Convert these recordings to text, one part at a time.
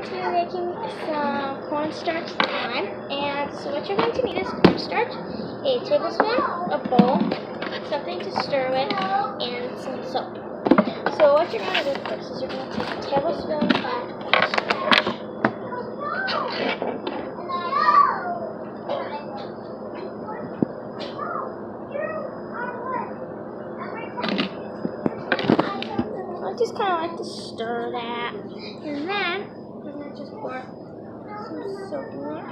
to be making some cornstarch slime, and so what you're going to need is cornstarch, a tablespoon, a bowl, something to stir with, and some soap. So what you're going to do first is you're going to take a tablespoon of cornstarch. I just kind of like to stir that, and then I'm going to just pour some soap in there.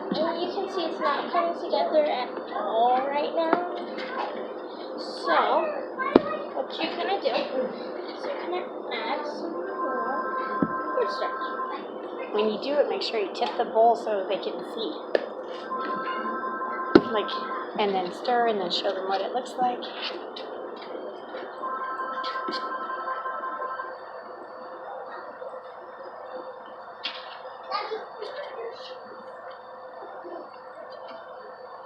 And you can see it's not coming together at all right now. So what you're going to do is you're going to add some more cornstarch. When you do it, make sure you tip the bowl so they can see. And then stir and then show them what it looks like.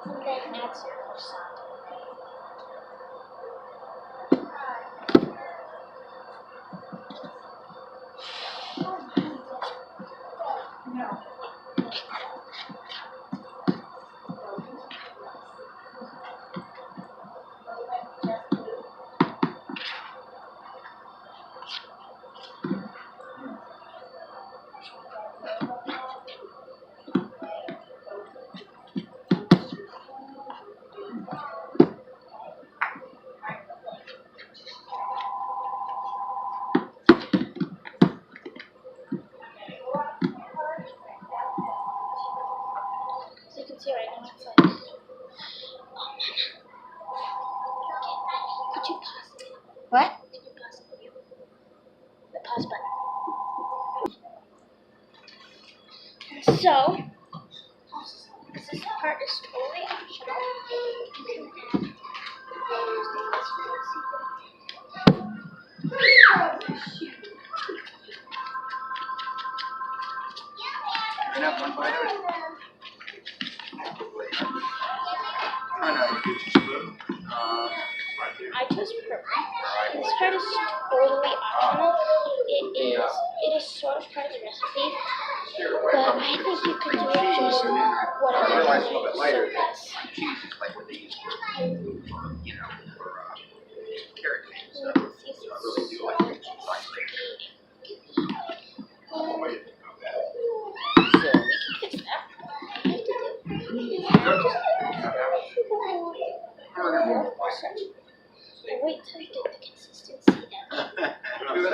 And then add some more salt. So you can see right now it's like, oh Mama, could you pause it? What? Can you pause it? The pause button. So, this part is totally optional. You can add Can I have one bite of it? Try not to get your spoon. I chose purple. This part is totally optional. It is sort of part of the recipe, but I think you could do it just whatever I realize a little bit later so that best. cheese is like what they use for, carrot cake. So You can see I really do like the cheese like So we can fix that. Wait till you get the consistency down. And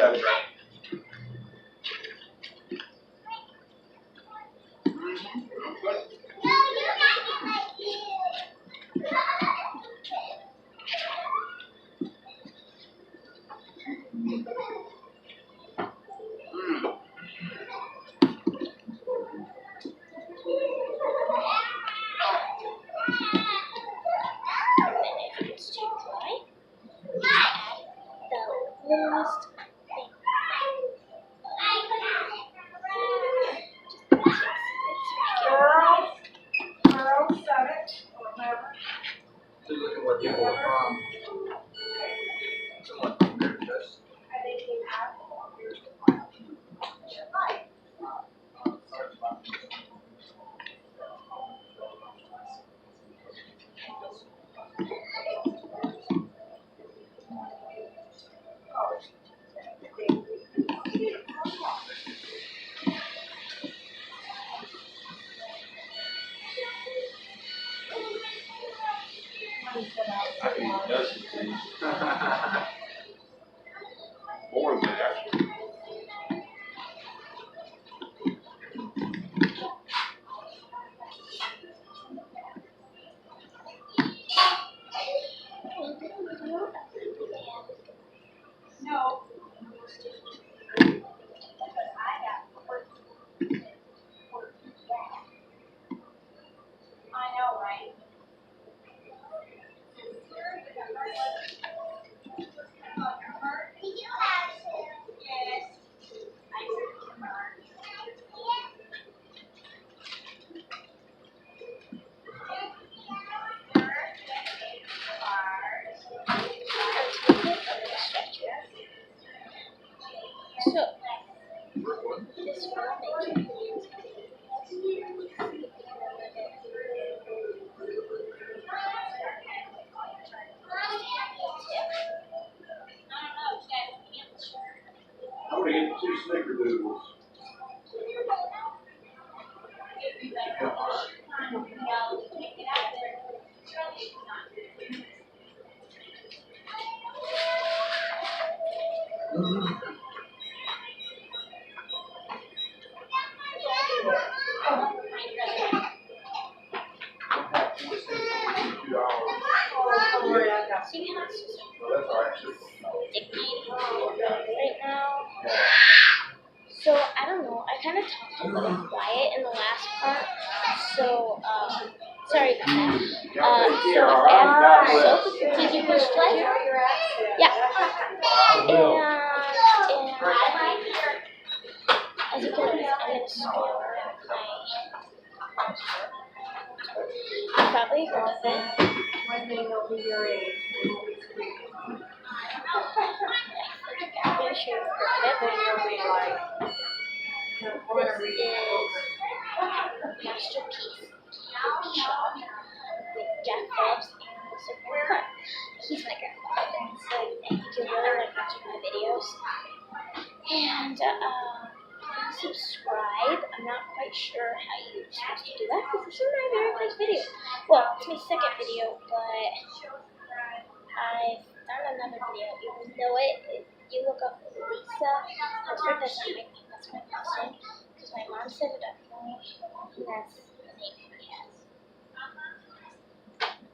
then if it's too dry, just add the littlest thing. So you look at what people are from. Somewhat from there, just. I think it does change. More than that. No. I know, right? Snickerdoodles. See how it's just Well, that's all right. sticky right now. So I don't know. I kind of talked a little quiet in the last part. So sorry about that. So I have soap. Did you push play? Yeah. And as you can notice, I'm gonna store my probably heard of it. When they will be your age. I'm pretty sure you've heard of it. This is Masterpiece Candy Shop with Jack Phillips and Super Cut. He's my grandfather, so I think you'll really like watching my videos. And subscribe. I'm not quite sure how you're supposed to do that because this is my very first video. Well, it's my second video, but I've done another video. You will know it if you look up Lisa. That's my first name. That's my first name because my mom set it up for me, and that's the name he has.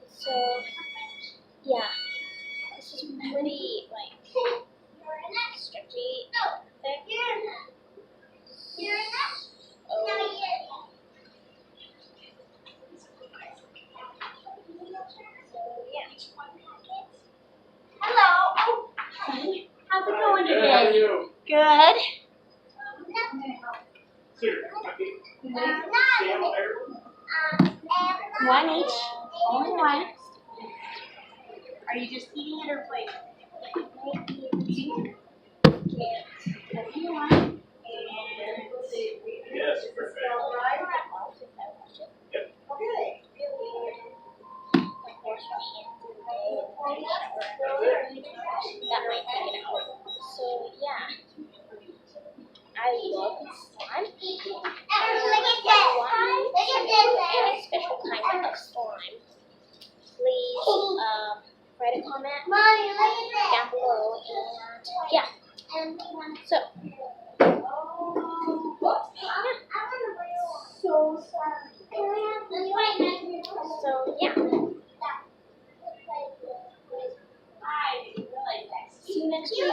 So yeah, this is pretty like stretchy thick. Hello. How's it going How are today? you? Good. One each. Only one. Are you just eating it or playing? Whatever you want. And let's see. Yes, perfect. Yep. Okay. That might take it out. So yeah, I love slime. If you want any special kind of slime, please write a comment down below. And yeah, so yeah. See you next week.